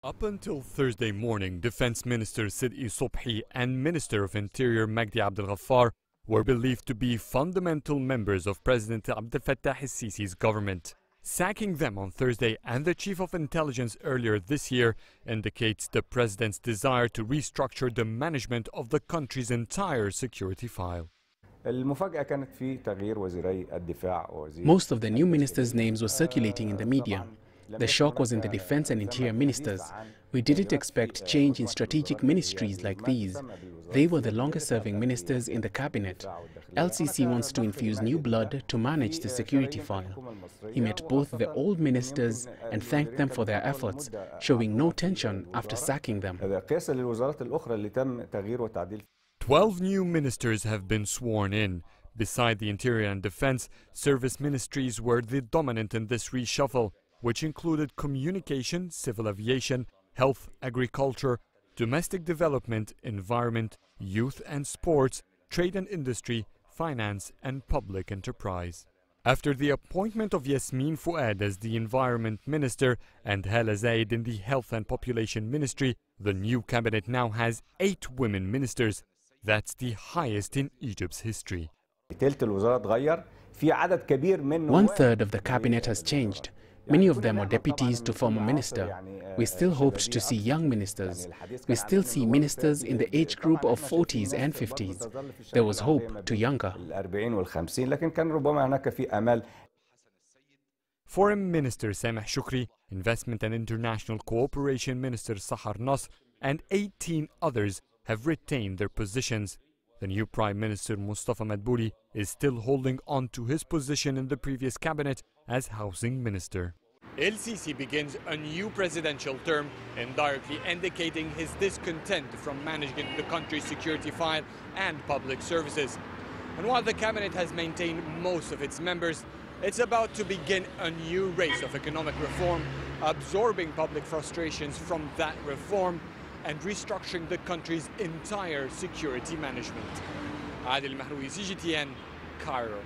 Up until Thursday morning, Defense Minister Sidi Sobhi and Minister of Interior Magdi Abdel Ghaffar were believed to be fundamental members of President Abdel Fattah EL-Sisi's government. Sacking them on Thursday and the Chief of Intelligence earlier this year indicates the President's desire to restructure the management of the country's entire security file. Most of the new ministers' names were circulating in the media. The shock was in the defense and interior ministers. We didn't expect change in strategic ministries like these. They were the longest-serving ministers in the cabinet. El-Sisi wants to infuse new blood to manage the security file. He met both the old ministers and thanked them for their efforts, showing no tension after sacking them. 12 new ministers have been sworn in. Beside the Interior and Defense, service ministries were the dominant in this reshuffle, which included communication, civil aviation, health, agriculture, domestic development, environment, youth and sports, trade and industry, finance and public enterprise. After the appointment of Yasmin Fuad as the Environment Minister and Hala Zaid in the Health and Population Ministry, the new cabinet now has 8 women ministers. That's the highest in Egypt's history. 1/3 of the cabinet has changed. Many of them are deputies to former minister. We still hoped to see young ministers. We still see ministers in the age group of 40s and 50s. There was hope to younger. Foreign Minister Sameh Shukri, Investment and International Cooperation Minister Sahar Nasr, and 18 others have retained their positions. The new Prime Minister Mustafa Madbouli is still holding on to his position in the previous cabinet as Housing Minister. El-Sisi begins a new presidential term, indirectly indicating his discontent from managing the country's security file and public services. And while the cabinet has maintained most of its members, it's about to begin a new race of economic reform, absorbing public frustrations from that reform and restructuring the country's entire security management. Adel EL Mahrouky, CGTN, Cairo.